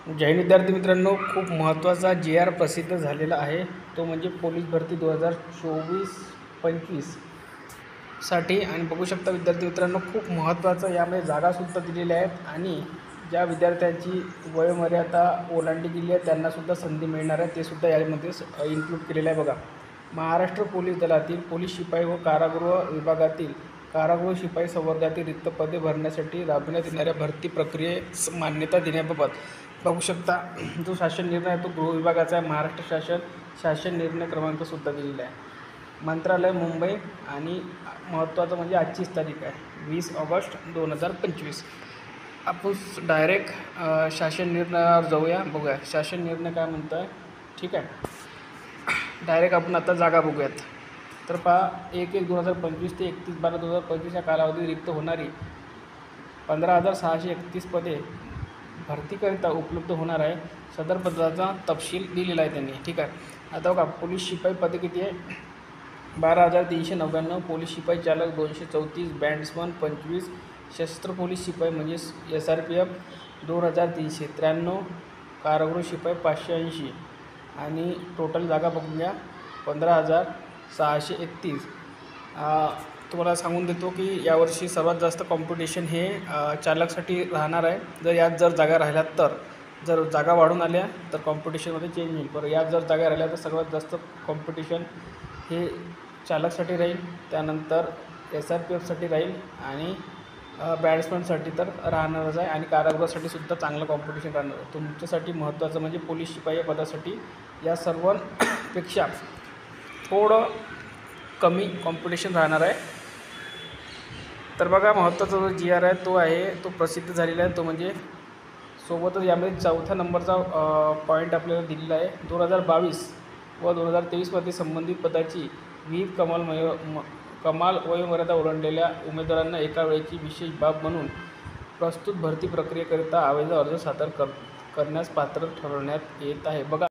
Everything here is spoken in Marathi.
जैन विद्यार्थी मित्रांनो, खूप महत्त्वाचा जी.आर. प्रसिद्ध झालेला आहे. तो म्हणजे पोलीस भरती 2024-25 साठी. आणि बघू शकता विद्यार्थी मित्रांनो, खूप महत्त्वाचं यामध्ये जागासुद्धा दिलेल्या आहेत आणि ज्या विद्यार्थ्यांची वयोमर्यादा ओलांडली गेली आहे त्यांनासुद्धा संधी मिळणार आहे, ते सुद्धा यामध्ये इन्क्लूड केलेलं आहे. बघा, महाराष्ट्र पोलीस दलातील पोलीस शिपाई व कारागृह विभागातील कारागृह शिपाई संवर्गातील रिक्त पदे भरण्यासाठी राबविण्यात येणाऱ्या भरती प्रक्रियेस मान्यता देण्याबाबत बघू शकता जो शासन निर्णय आहे तो गृह विभागाचा आहे. महाराष्ट्र शासन निर्णय क्रमांकसुद्धा दिलेला आहे. मंत्रालय मुंबई. आणि महत्त्वाचं म्हणजे आजचीच तारीख आहे 20 ऑगस्ट 2025. आपण डायरेक्ट शासन निर्णयावर जाऊया, बघूया शासन निर्णय काय म्हणतो आहे. ठीक आहे, डायरेक्ट आपण आता जागा बघूयात. तर पहा, 1/1/2025 ते 31/12/2025 या कालावधीत रिक्त होणारी 15,631 पदे भरतीकरिता उपलब्ध होणार आहे. सदर पदाचा तपशील दिलेला आहे त्यांनी. ठीक आहे, आता बघा, पोलीस शिपाई पदे किती आहे? 12,399. पोलीस शिपाई चालक 234. बँड्समन 25. शस्त्र पोलीस शिपाई म्हणजे SRPF 2,393. कारागृह शिपाई 580. आणि टोटल जागा बघून घ्या 15,631. तुम्हाला सांगून देतो की यावर्षी सर्वात जास्त कॉम्पिटिशन हे चालकसाठी राहणार आहे. जर जागा राहिल्या तर, जर जागा वाढून आल्या तर कॉम्पिटिशनमध्ये चेंज होईल. पण यात जर जागा राहिल्या तर सर्वात जास्त कॉम्पिटिशन हे चालकसाठी राहील, त्यानंतर SRPFसाठी राहील आणि बॅट्समनसाठी तर राहणारच आहे. आणि कारागृहासाठी सुद्धा चांगलं कॉम्पिटिशन राहणार आहे. तुमच्यासाठी महत्त्वाचं म्हणजे पोलीस शिपाई या पदासाठी या सर्वांपेक्षा थोडं कमी कॉम्पिटिशन राहणार आहे. तर बघा, महत्त्वाचा जो जी.आर. आहे तो प्रसिद्ध झालेला आहे. तो म्हणजे सोबतच यामध्ये 4थ्या नंबरचा पॉईंट आपल्याला दिलेला आहे. 2022 व 2023मध्ये संबंधित पदाची विहित कमाल वयोमर्यादा ओलांडलेल्या उमेदवारांना एका वेळेची विशेष बाब म्हणून प्रस्तुत भरती प्रक्रियेकरिता आवेदन अर्ज सादर करण्यास पात्र ठरवण्यात येत आहे. बघा.